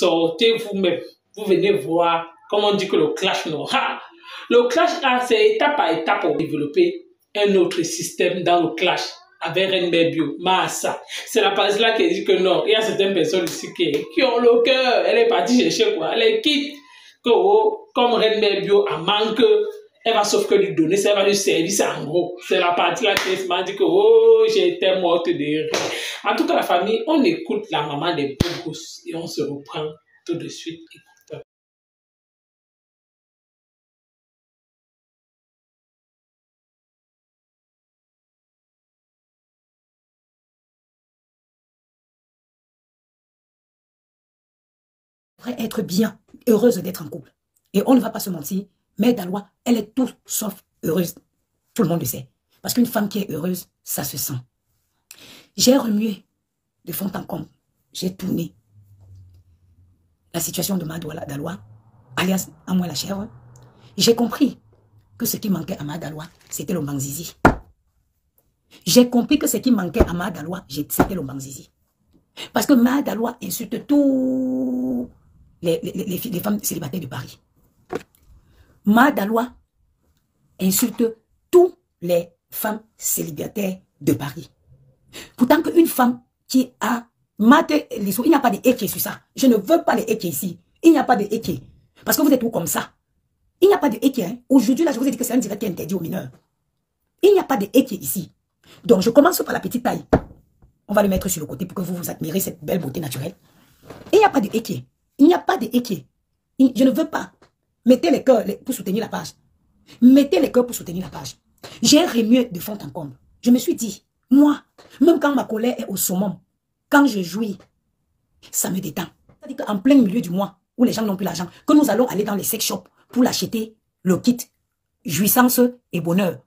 sortez vous-même. Vous venez voir, comme on dit que le clash non. Le clash, c'est étape par étape pour développer un autre système dans le clash avec Renbert Bio. Massa. C'est la partie là qui dit que non, il y a certaines personnes ici qui ont le cœur. Elle est partie chercher quoi. Elle est quitte. Que, oh, comme Renbert Bio a manque, elle va sauf que lui donner, ça va lui servir, c'est en gros. C'est la partie là qui m'a dit que oh, j'étais morte de rire. En tout cas, la famille, on écoute la maman des beaux gosses et on se reprend tout de suite. Être bien, heureuse d'être en couple. Et on ne va pas se mentir, mais Daloa, elle est tout sauf heureuse. Tout le monde le sait. Parce qu'une femme qui est heureuse, ça se sent. J'ai remué de fond en comble. J'ai tourné la situation de Daloa, alias à moi la chèvre. J'ai compris que ce qui manquait à Daloa, c'était le Mangzizi. J'ai compris que ce qui manquait à Daloa, c'était le Mangzizi. Parce que Daloa insulte tous les femmes célibataires de Paris. Daloa insulte tous les femmes célibataires de Paris. Pourtant qu'une femme qui a maté les sous, il n'y a pas de équé sur ça. Je ne veux pas les équés ici. Il n'y a pas de équé. Parce que vous êtes tout comme ça. Il n'y a pas de équé. Hein. Aujourd'hui, là, je vous ai dit que c'est un direct qui est interdit aux mineurs. Il n'y a pas de équé ici. Donc, je commence par la petite taille. On va le mettre sur le côté pour que vous admirez cette belle beauté naturelle. Il n'y a pas de équé. Il n'y a pas de équé. Je ne veux pas. Mettez les cœurs pour soutenir la page. Mettez les cœurs pour soutenir la page. J'ai remué de fond en comble. Je me suis dit, moi, même quand ma colère est au summum, quand je jouis, ça me détend. C'est-à-dire qu'en plein milieu du mois, où les gens n'ont plus l'argent, que nous allons aller dans les sex shops pour l'acheter, le kit, jouissance et bonheur.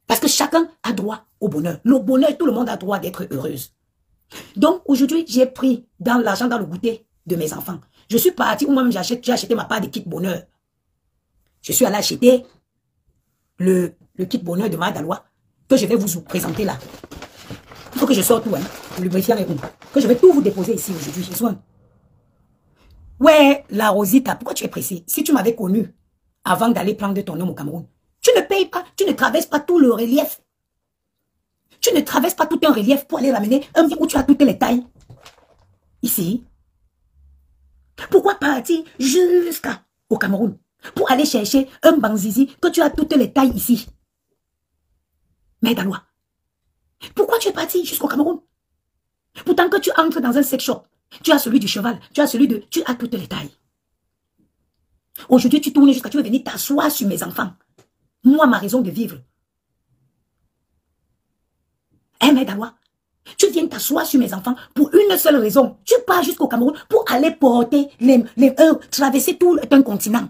Parce que chacun a droit au bonheur. Le bonheur, tout le monde a droit d'être heureuse. Donc, aujourd'hui, j'ai pris dans l'argent dans le goûter de mes enfants. Je suis partie, ou moi-même j'ai acheté ma part de kit bonheur. Je suis allée acheter le kit bonheur de Daloa que je vais vous présenter là. Il faut que je sorte tout, hein. Le lubrifiant est où? Que je vais tout vous déposer ici aujourd'hui. Ouais, la Rosita, pourquoi tu es pressée? Si tu m'avais connu avant d'aller prendre ton homme au Cameroun, tu ne payes pas, tu ne traverses pas tout le relief. Tu ne traverses pas tout un relief pour aller ramener un vie où tu as toutes les tailles. Ici. Pourquoi partir jusqu'au Cameroun pour aller chercher un Mangzizi que tu as toutes les tailles ici? Mais Daloa, pourquoi tu es parti jusqu'au Cameroun? Pourtant que tu entres dans un sex shop, tu as celui du cheval, tu as celui de... Tu as toutes les tailles. Aujourd'hui, tu tournes jusqu'à... Tu veux venir t'asseoir sur mes enfants. Moi, ma raison de vivre. Mais Daloa, tu viens t'asseoir sur mes enfants pour une seule raison. Tu pars jusqu'au Cameroun pour aller porter traverser tout un continent.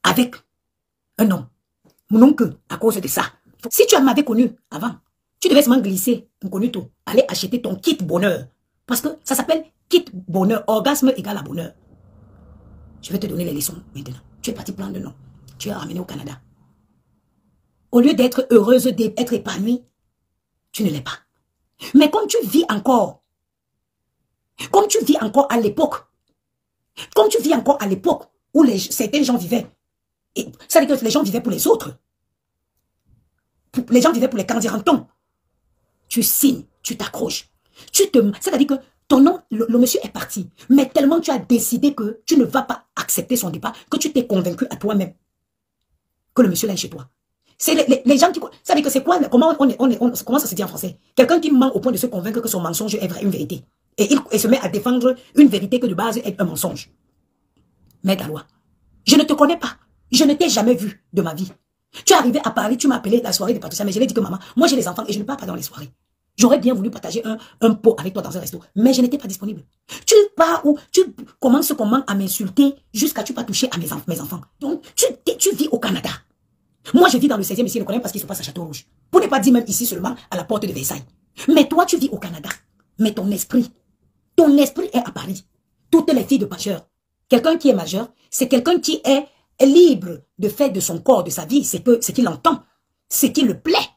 Avec un homme. Mon oncle, à cause de ça. Si tu m'avais connu avant, tu devais seulement glisser, connu tout, aller acheter ton kit bonheur. Parce que ça s'appelle kit bonheur, orgasme égale à bonheur. Je vais te donner les leçons maintenant. Tu es parti prendre le nom. Tu es ramené au Canada. Au lieu d'être heureuse, d'être épanouie, tu ne l'es pas. Mais comme tu vis encore à l'époque, où certains gens vivaient, ça veut dire que les gens vivaient pour les autres. Les gens vivaient pour les candirantons. Tu signes, tu t'accroches. C'est-à-dire que ton nom, le monsieur est parti. Mais tellement tu as décidé que tu ne vas pas accepter son départ, que tu t'es convaincu à toi-même que le monsieur là est chez toi. C'est les gens qui... Ça veut dire que c'est quoi? Comment ça se dit en français? Quelqu'un qui ment au point de se convaincre que son mensonge est vrai, une vérité. Et il se met à défendre une vérité que de base est un mensonge. Mais Daloa, je ne te connais pas. Je ne t'ai jamais vu de ma vie. Tu es arrivé à Paris, tu m'as appelé la soirée de Patricia, mais je l'ai dit que maman, moi j'ai les enfants et je ne pars pas dans les soirées. J'aurais bien voulu partager un pot avec toi dans un resto, mais je n'étais pas disponible. Tu pars où tu commences à m'insulter jusqu'à tu pas toucher à mes enfants. Donc, tu vis au Canada. Moi, je vis dans le 16e ici, je le connais parce qu'il se passe à Château-Rouge. Pour ne pas dire même ici seulement à la porte de Versailles. Mais toi, tu vis au Canada. Mais ton esprit est à Paris. Toutes les filles de pêcheurs. Quelqu'un qui est majeur, c'est quelqu'un qui est libre de faire de son corps, de sa vie, ce qu'il entend, ce qui le plaît.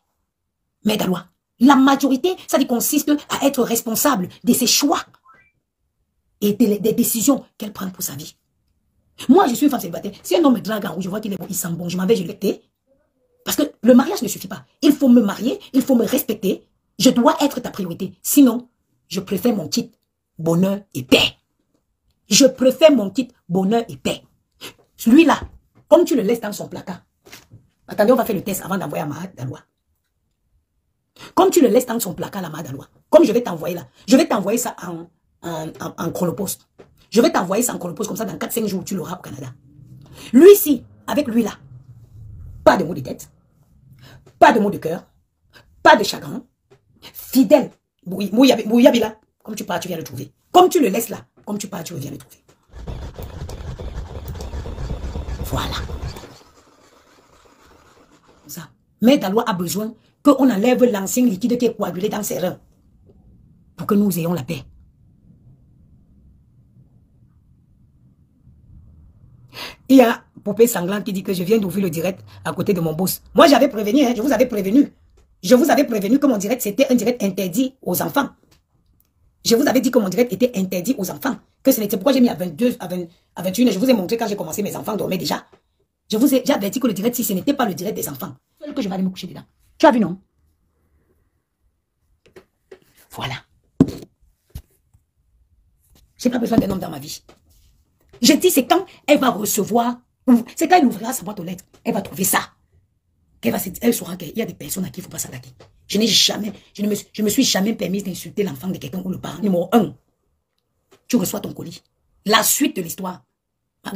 Mais Daloa, la majorité, ça consiste à être responsable de ses choix. et des décisions qu'elle prend pour sa vie. Moi, je suis une femme célibataire. Si un homme me drague en rouge, je vois qu'il est bon, il sent bon, je m'en vais, je l'étais. Parce que le mariage ne suffit pas. Il faut me marier, il faut me respecter. Je dois être ta priorité. Sinon, je préfère mon titre bonheur et paix. Je préfère mon titre bonheur et paix. Celui-là, comme tu le laisses dans son placard. Attendez, on va faire le test avant d'envoyer à Mahad Daloua. Comme tu le laisses dans son placard, la Mahad Daloua. Comme je vais t'envoyer là. Je vais t'envoyer ça en chronopost. Je vais t'envoyer ça en chronopost. Comme ça, dans 4-5 jours, tu l'auras au Canada. Lui-ci, avec lui-là. Pas de mots de tête. Pas de mots de cœur. Pas de chagrin. Fidèle. Mouyabila. Comme tu pars, tu viens le trouver. Comme tu le laisses là. Comme tu pars, tu reviens le trouver. Voilà. Ça. Mais Daloua a besoin qu'on enlève l'ancien liquide qui est coagulé dans ses reins. Pour que nous ayons la paix. Il y a Poupée Sanglante qui dit que je viens d'ouvrir le direct à côté de mon boss. Moi, j'avais prévenu, hein, je vous avais prévenu. Je vous avais prévenu que mon direct, c'était un direct interdit aux enfants. Je vous avais dit que mon direct était interdit aux enfants. Que ce n'était pourquoi j'ai mis à 22, à 21. Je vous ai montré quand j'ai commencé, mes enfants dormaient déjà. J'ai averti que le direct, si ce n'était pas le direct des enfants, que je vais aller me coucher dedans. Tu as vu, non? Voilà. J'ai pas besoin d'un homme dans ma vie. Je dis, c'est quand elle va recevoir, c'est quand elle ouvrira sa boîte aux lettres, elle va trouver ça. Elle saura qu'il y a des personnes à qui il ne faut pas s'attaquer. Je ne me suis jamais permis d'insulter l'enfant de quelqu'un ou le parent. Numéro 1, tu reçois ton colis. La suite de l'histoire. Je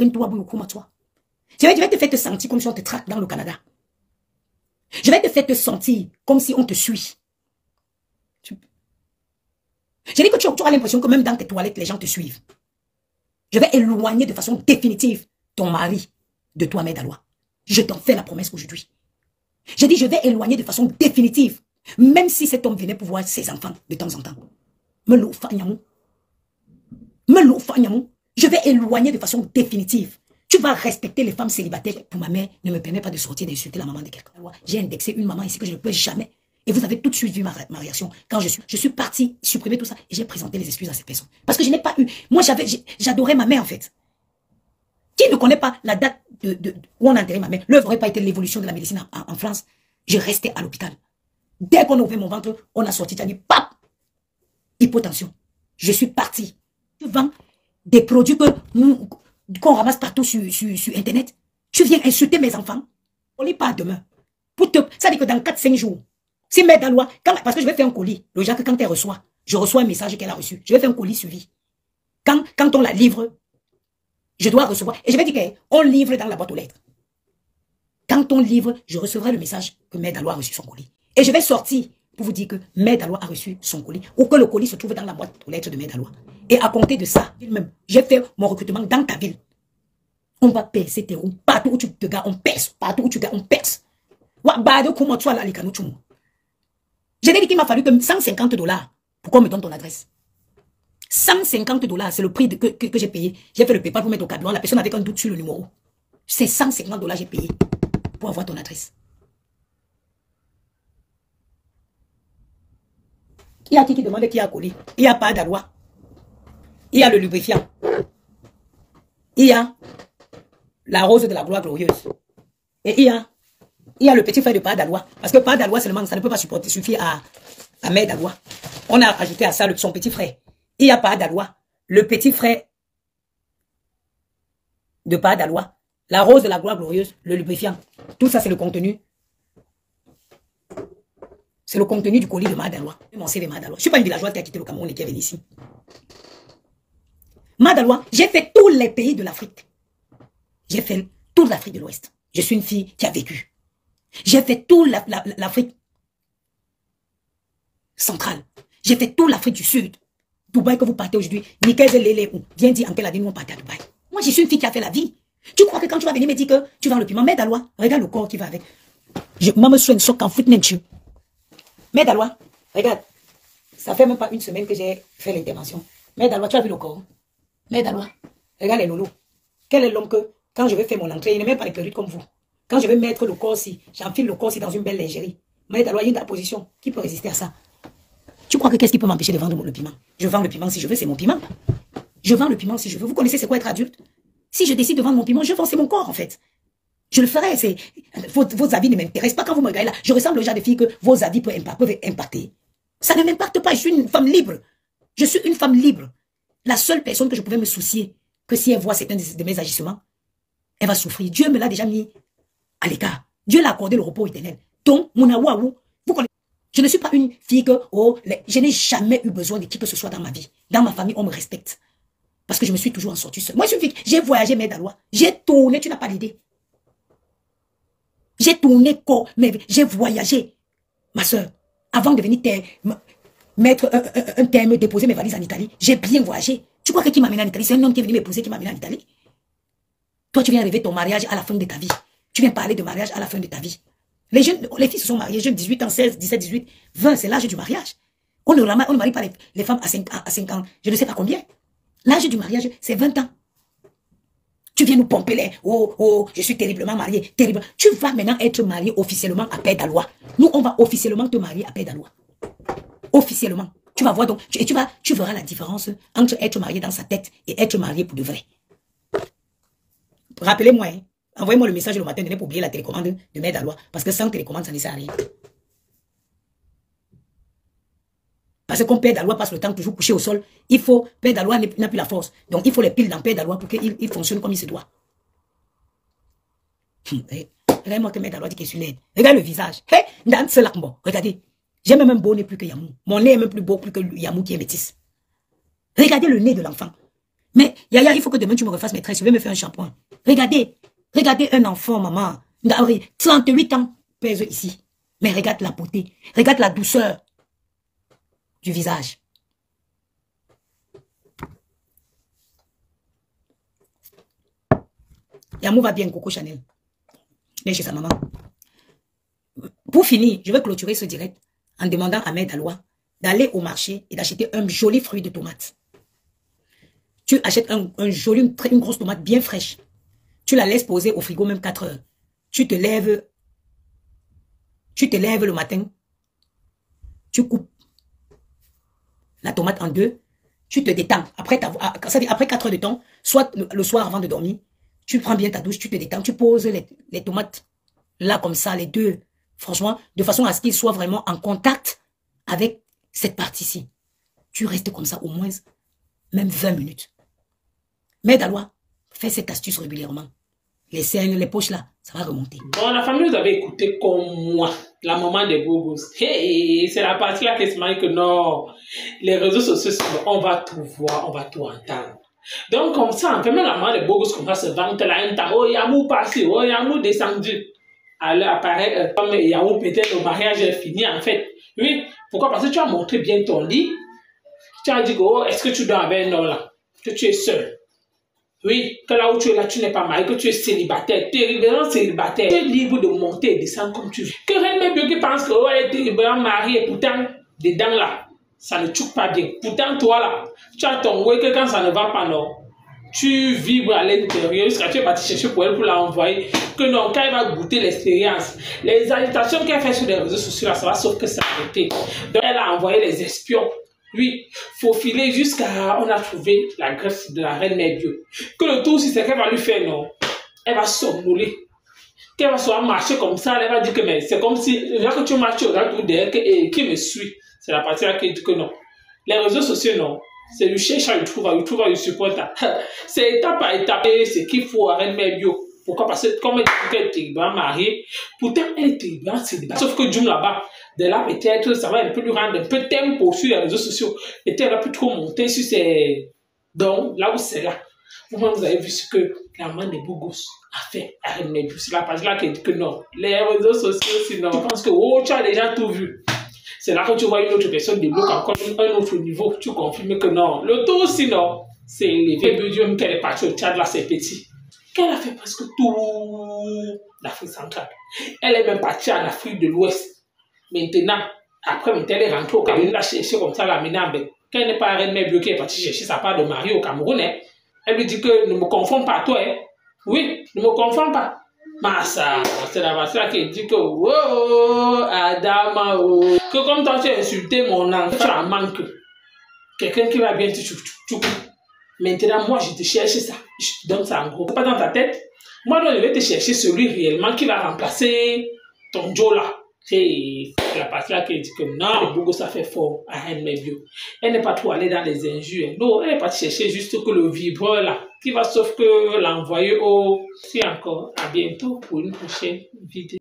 vais te faire te sentir comme si on te traque dans le Canada. Je vais te faire te sentir comme si on te suit. Je dis que tu auras l'impression que même dans tes toilettes, les gens te suivent. Je vais éloigner de façon définitive ton mari de toi, Mahad Daloua. Je t'en fais la promesse aujourd'hui. Je dis, je vais éloigner de façon définitive, même si cet homme venait pour voir ses enfants de temps en temps. Je vais éloigner de façon définitive. Tu vas respecter les femmes célibataires. Pour ma mère, ne me permet pas de sortir d'insulter la maman de quelqu'un. J'ai indexé une maman ici que je ne peux jamais. Et vous avez tout de suite vu ma réaction. Quand je suis partie supprimer tout ça et j'ai présenté les excuses à cette personne. Parce que je n'ai pas eu. Moi, j'adorais ma mère en fait. Qui ne connaît pas la date où on a enterré ma mère? L'œuvre n'aurait pas été l'évolution de la médecine en France. Je restais à l'hôpital. Dès qu'on a ouvert mon ventre, on a sorti, tu as dit, pap! Hypotension. Je suis partie. Tu vends des produits qu'on ramasse partout sur Internet. Tu viens insulter mes enfants. On n'est pas demain. Ça dit que dans 4-5 jours, si Mahad Daloua, parce que je vais faire un colis, le genre que quand elle reçoit, je reçois un message qu'elle a reçu. Je vais faire un colis suivi. Quand on la livre, je dois recevoir. Et je vais dire qu'on livre dans la boîte aux lettres. Quand on livre, je recevrai le message que Mahad Daloua a reçu son colis. Et je vais sortir pour vous dire que Mahad Daloua a reçu son colis. Ou que le colis se trouve dans la boîte aux lettres de Mahad Daloua. Et à compter de ça, j'ai fait mon recrutement dans ta ville. On va percer tes roues. Partout où tu te gars, on perce. Partout où tu gars, on perce. J'ai dit qu'il m'a fallu que $150 pour qu'on me donne ton adresse. $150, c'est le prix que j'ai payé. J'ai fait le PayPal pour mettre au cadre. La personne avec un doute sur le numéro. C'est $150 que j'ai payé pour avoir ton adresse. Il y a qui demande qui a collé. Il y a pas d'Aloua. Il y a le lubrifiant. Il y a la rose de la gloire glorieuse. Et il y a le petit frère de Mahad Daloua. Parce que Mahad Daloua seulement, ça ne peut pas suffire à Mahad Daloua. On a ajouté à ça son petit frère. Il y a Mahad Daloua, le petit frère de Mahad Daloua, la rose de la gloire glorieuse, le lubrifiant. Tout ça, c'est le contenu. C'est le contenu du colis de Mahad Daloua. Mon CV Mahad Daloua. Je ne suis pas une villageoise qui a quitté le Cameroun et qui est venue ici. Mahad Daloua, j'ai fait tous les pays de l'Afrique. J'ai fait toute l'Afrique de l'Ouest. Je suis une fille qui a vécu. J'ai fait toute l'Afrique centrale. J'ai fait toute l'Afrique du Sud. Dubaï que vous partez aujourd'hui, Nickel Lele, viens dire en quelle année nous on partait à Dubaï. Moi, je suis une fille qui a fait la vie. Tu crois que quand tu vas venir me dire que tu vends le piment, Mahad Daloua, regarde le corps qui va avec. Moi, me souviens de qu'en foot tu. Mahad Daloua, regarde. Ça fait même pas une semaine que j'ai fait l'intervention. Mahad Daloua, tu as vu le corps? Mahad Daloua, regarde les loulous. Quel est l'homme que, quand je vais faire mon entrée, il n'est même pas les perruques comme vous. Quand je vais mettre le corps si, j'enfile le corps si dans une belle lingerie. Mahad Daloua, il y a une position. Qui peut résister à ça? Tu crois que qu'est-ce qui peut m'empêcher de vendre le piment? Je vends le piment si je veux, c'est mon piment. Je vends le piment si je veux. Vous connaissez c'est quoi être adulte? Si je décide de vendre mon piment, je vends, c'est mon corps en fait. Je le ferai. Vos avis ne m'intéressent pas quand vous me regardez là. Je ressemble au genre de fille que vos avis peuvent impacter. Ça ne m'impacte pas. Je suis une femme libre. Je suis une femme libre. La seule personne que je pouvais me soucier, que si elle voit certains de mes agissements, elle va souffrir. Dieu me l'a déjà mis à l'écart. Dieu l'a accordé le repos éternel. Donc, mon awaou, vous connaissez. Je ne suis pas une fille que, je n'ai jamais eu besoin de qui que ce soit dans ma vie. Dans ma famille, on me respecte. Parce que je me suis toujours en sortie seule. Moi, je suis une fille, j'ai voyagé, mais d'Alois. J'ai tourné, tu n'as pas l'idée. J'ai tourné corps, mais j'ai voyagé. Ma soeur, avant de venir mettre un terme, déposer mes valises en Italie, j'ai bien voyagé. Tu crois que qui m'a amené en Italie? C'est un homme qui est venu m'épouser qui m'a amené en Italie. Toi, tu viens rêver ton mariage à la fin de ta vie. Tu viens parler de mariage à la fin de ta vie. Les filles se sont mariées, jeunes, 18 ans, 16, 17, 18, 20, c'est l'âge du mariage. On ne marie pas les femmes à 5 ans, je ne sais pas combien. L'âge du mariage, c'est 20 ans. Tu viens nous pomper les, je suis terriblement mariée, terrible. Tu vas maintenant être marié officiellement à Père d'Alois. Nous, on va officiellement te marier à Père d'Alois. Officiellement. Tu vas voir donc, tu verras la différence entre être marié dans sa tête et être marié pour de vrai. Rappelez-moi, hein, envoyez-moi le message le matin, ne pas oublier la télécommande de Mère d'Alois, parce que sans télécommande, ça ne sert à rien. Parce que comme Père d'Alois passe le temps toujours couché au sol, Père d'Alois n'a plus la force. Donc il faut les piles dans Père d'Alois pour qu'il fonctionne comme il se doit. Regardez-moi que Mère d'Alois dit qu'il est sur l'aide. Regarde le visage. Regardez. J'ai même un beau nez plus que Yamou. Mon nez est même plus beau plus que Yamou qui est métisse. Regardez le nez de l'enfant. Mais Yaya, il faut que demain tu me refasses maîtresse. Je vais me faire un shampoing. Regardez. Regardez un enfant, maman. 38 ans pèse ici. Mais regarde la beauté. Regarde la douceur du visage. Yamou va bien, Coco Chanel. Mais chez sa maman. Pour finir, je vais clôturer ce direct en demandant à Mère d'Alois d'aller au marché et d'acheter un joli fruit de tomate. Tu achètes une grosse tomate bien fraîche. Tu la laisses poser au frigo même 4 heures. Tu te lèves le matin. Tu coupes la tomate en deux. Tu te détends. Après 4 heures de temps, soit le soir avant de dormir, tu prends bien ta douche, tu te détends. Tu poses les tomates là comme ça, les deux. Franchement, de façon à ce qu'ils soient vraiment en contact avec cette partie-ci. Tu restes comme ça au moins, même 20 minutes. Mère d'Alois, fais cette astuce régulièrement. Les cernes, les poches là, ça va remonter. Bon, la famille, vous avez écouté comme moi, la maman des beaux gosses. Hey, c'est la partie là qui se marie que non. Les réseaux sociaux, on va tout voir, on va tout entendre. Donc, comme ça, en fait, même la maman des beaux gosses, comme ça, se vante là, un temps, oh, Yamou passé, oh, Yamou descendu. Alors, apparaît, comme Yamou peut-être le mariage est fini, en fait. Oui, pourquoi? Parce que tu as montré bien ton lit. Tu as dit, oh, est-ce que tu dors avec un homme là? Que tu es seul. Oui, que là où tu es là, tu n'es pas marié, que tu es célibataire, terriblement célibataire. Tu es libre de monter et descendre comme tu veux. Que rien de mieux qui pense que oh, elle est terriblement mariée, pourtant, dedans là, ça ne choque pas bien. Pourtant, toi là, tu as ton ouais que quand ça ne va pas, non, tu vibres à l'intérieur, jusqu'à tu es parti chercher pour elle pour l'envoyer. Que non, quand elle va goûter l'expérience, les agitations qu'elle fait sur les réseaux sociaux là, ça va sauf que ça a été. Donc, elle a envoyé les espions. Oui, faut filer jusqu'à... On a trouvé la greffe de la reine Mère Dieu. Que le tout, si c'est qu'elle va lui faire, non. Elle va somnoler. Qu'elle va soit marcher comme ça, elle va dire que c'est comme si... Là que tu marches, regarde tout derrière, qui me suit. C'est la partie là qui dit que non. Les réseaux sociaux, non. C'est du cherche à YouTube, à support. C'est étape par étape. C'est qu'il faut à reine Mère Dieu. Pourquoi? Parce que comme elle est terriblement mariée, pourtant elle est terriblement célibataire. Sauf que Djoum là-bas, de là peut-être, ça va un peu lui rendre un peu tempo sur les réseaux sociaux. Peut-être elle va plus trop monter sur ses... Donc, là où c'est là. Vous avez vu ce que la maman des beaux gosses a fait à Reine Mère Dieu. C'est la page là qui dit que non. Les réseaux sociaux, sinon, je pense que oh, tu as déjà tout vu. C'est là que tu vois une autre personne débloque encore un autre niveau. Tu confirmes que non. Le tout, sinon, c'est élevé. Dieu même qu'elle est partie au Tchad, là, c'est petit. Qu'elle a fait presque tout l'Afrique centrale. Elle est même partie en Afrique de l'Ouest. Maintenant, après, elle est rentrée au Cameroun, elle a cherché comme ça la menace. Quand elle n'est pas Reine Mère Dieu qui est partie chercher sa part de mari au Cameroun, hein, elle lui dit que ne me confonds pas toi. Hein. Oui, ne me confonds pas. Massa, c'est la Massa qui dit que oh, Adama, oh, que comme toi tu as insulté mon enfant, tu en manques. Quelqu'un qui va bien te chouchou. Maintenant, moi, je te cherche ça. Je te donne ça en gros. C'est pas dans ta tête. Moi, donc, je vais te chercher celui réellement qui va remplacer ton Joe là. C'est la partie là qui dit que non, le Bogo, ça fait fort à Bio. Elle n'est pas trop allée dans les injures. Non, elle n'est pas chercher juste que le vibreur là, qui va sauf que l'envoyer au... Si encore, à bientôt pour une prochaine vidéo.